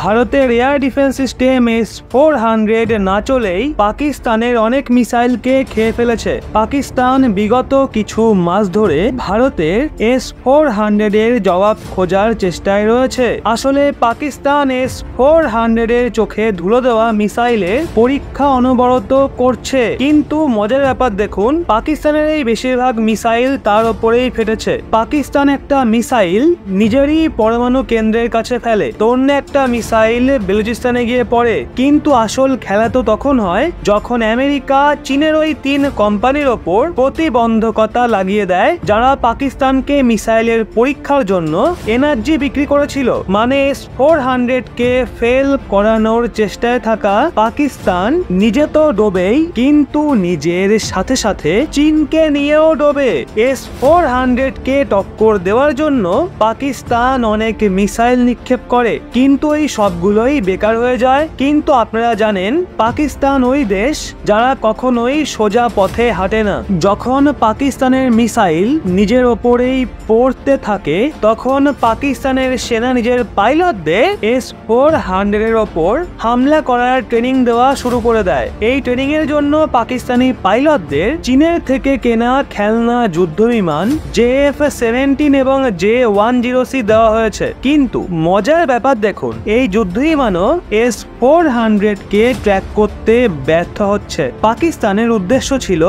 ভারতের air defence system S-400 না চলেই পাকিস্তানের অনেক মিসাইলকে খেয়ে ফেলেছে। পাকিস্তান বিগত কিছু মাস ধরে ভারতের S-400 এর জবাব খোঁজার চেষ্টায় রয়েছে। আসলে পাকিস্তান S-400 এর চোখে ধুলো দেওয়া মিসাইলের পরীক্ষা অনবরত করছে, কিন্তু মজার ব্যাপার দেখুন, পাকিস্তানের এই বেশিরভাগ মিসাইল তার ওপরেই ফেটেছে। পাকিস্তান একটা মিসাইল নিজেরই পরমাণু কেন্দ্রের কাছে ফেলে, তো অন্য একটা মিসাইল বেলুচিস্তানে গিয়ে পড়ে। কিন্তু আসল খেলা তো তখন হয় যখন আমেরিকা চীনের ওই 3 কোম্পানির ওপর প্রতিবন্ধকতা লাগিয়ে দেয়, যারা পাকিস্তানকে মিসাইলের পরীক্ষার জন্য এনার্জি বিক্রি করেছিল। মানে S-400 কে ফেল করানোর চেষ্টায় থাকা পাকিস্তান নিজে তো ডোবেই, কিন্তু নিজের সাথে সাথে চীনকে নিয়েও ডোবে। S-400 কে টক্কর দেওয়ার জন্য পাকিস্তান অনেক মিসাইল নিক্ষেপ করে, কিন্তু এই সবগুলোই বেকার হয়ে যায়। কিন্তু আপনারা জানেন, পাকিস্তান ওই দেশ যারা কখনোই সোজা পথে হাঁটে না। যখন পাকিস্তানের মিসাইল নিজের ওপরেই পড়তে থাকে, তখন পাকিস্তানের সেনা নিজের পাইলটদের S-400 এর ওপর হামলা করার ট্রেনিং দেওয়া শুরু করে দেয়। এই ট্রেনিং এর জন্য পাকিস্তানি পাইলটদের চীনের থেকে কেনা খেলনা যুদ্ধ বিমান JF-17 এবং J-10C দেওয়া হয়েছে। কিন্তু মজার ব্যাপার দেখুন, এই যুদ্ধ বিমানও S-400 কে ট্র্যাক করতে ব্যর্থ হচ্ছে। পাকিস্তানের উদ্দেশ্য ছিল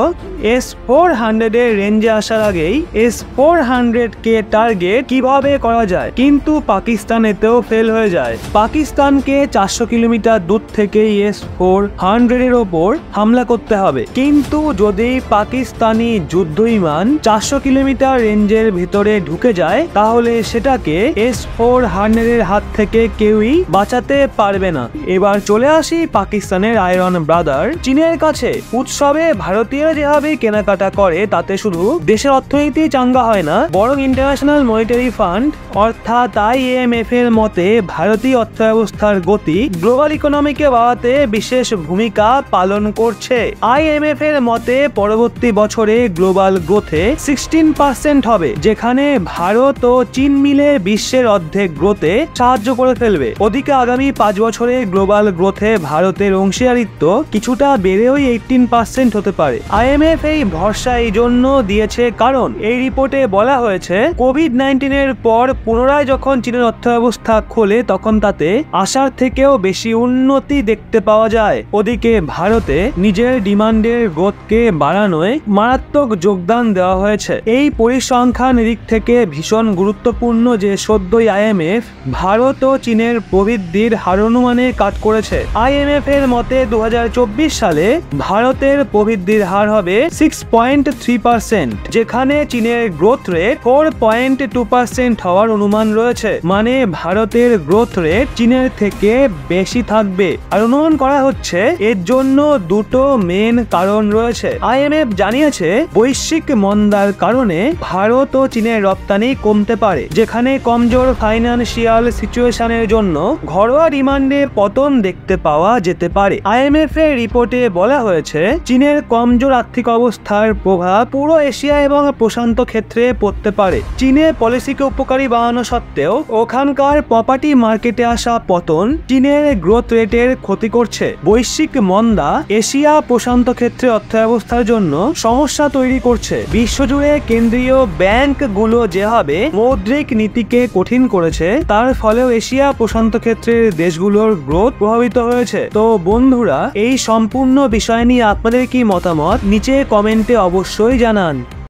S-400 এর রেঞ্জে আসার আগেই S-400 কে টার্গেট কিভাবে করা যায়, কিন্তু পাকিস্তান এতেও ফেল হয়ে যায়। পাকিস্তানকে 400 কিলোমিটার দূর থেকেই S-400 এর ওপর হামলা করতে হবে, কিন্তু যদি পাকিস্তানি যুদ্ধ বিমান 400 কিলোমিটার রেঞ্জের ভিতরে ঢুকে যায়, তাহলে সেটাকে S-400 এর হাত থেকে কেউই বাঁচাতে পারবে না। এবার চলে আসি পাকিস্তানের আয়রন ব্রাদার চীনের কাছে। উৎসবে ভারতীয়রা যেভাবে কেনাকাটা করে, তাতে শুধু দেশের অর্থনীতি চাঙ্গা হয় না, বরং ইন্টারন্যাশনাল মনিটারি ফান্ড অর্থাৎ IMF এর মতে ভারতীয় অর্থব্যবস্থার গতি গ্লোবাল ইকোনমিকে বাড়াতে বিশেষ ভূমিকা পালন করছে। IMF এর মতে পরবর্তী বছরে গ্লোবাল গ্রোথে 16% হবে, যেখানে ভারত ও চীন মিলে বিশ্বের অর্ধেক গ্রোথে সাহায্য করে ফেলবে। ওদিকে আগামী 5 বছরে গ্লোবাল গ্রোথে ভারতের অংশীদারিত্ব কিছুটা বেড়েও 18% হতে পারে। IMF এই ভরসা এই জন্য দিয়েছে কারণ এই রিপোর্টে বলা হয়েছে, কোভিড-19 এর পর পুনরায় যখন চীনের অর্থব্যবস্থা খোলে, তখন তাতে আশার থেকেও বেশি উন্নতি দেখতে পাওয়া যায়। ওদিকে ভারতে নিজের ডিমান্ডের গ্রোথকে বাড়ানোয় মারাত্মক যোগদান দেওয়া হয়েছে। এই পরিসংখ্যান দিক থেকে ভীষণ গুরুত্বপূর্ণ যে সদ্যই IMF ভারত ও চীনের প্রবৃদ্ধির হার অনুমানে কাট করেছে। IMF এর মতে 2024 সালে ভারতের প্রবৃদ্ধির হার হবে 6.3%, যেখানে চীনের গ্রোথ রেট 4.2% হওয়ার অনুমান রয়েছে। মানে ভারতের গ্রোথ রেট চীনের থেকে বেশি থাকবে। আর অনুমান করা হচ্ছে এর জন্য দুটো মেন কারণ রয়েছে। IMF জানিয়েছে, বৈশ্বিক মন্দার কারণে ভারত ও চীনের রপ্তানি কমতে পারে, যেখানে কমজোর ফাইন্যান্সিয়াল সিচুয়েশনের জন্য ঘরোয়া ডিমান্ডে পতন দেখতে পাওয়া যেতে পারে। IMF এর রিপোর্টে বলা হয়েছে, চীনের কমজোর আর্থিক অবস্থার প্রভাব পুরো এশিয়া এবং প্রশান্ত ক্ষেত্রে পড়তে পারে। চীনে পলিসিকে উপকারী বানানো সত্ত্বেও ওখানকার প্রপার্টি মার্কেটে আসা পতন চীনের গ্রোথ রেটের ক্ষতি করছে। বৈশ্বিক মন্দা এশিয়া প্রশান্ত ক্ষেত্রে অর্থব্যবস্থার জন্য সমস্যা তৈরি করছে। বিশ্বজুড়ে কেন্দ্রীয় ব্যাংকগুলো যেভাবে মৌদ্রিক নীতিকে কঠিন করেছে, তার ফলেও এশিয়া প্রশান্ত ক্ষেত্রের দেশগুলোর গ্রোথ প্রভাবিত হয়েছে। তো বন্ধুরা, এই সম্পূর্ণ বিষয় নিয়ে আপনাদের কি মতামত নিচে কমেন্টে অবশ্যই জানান।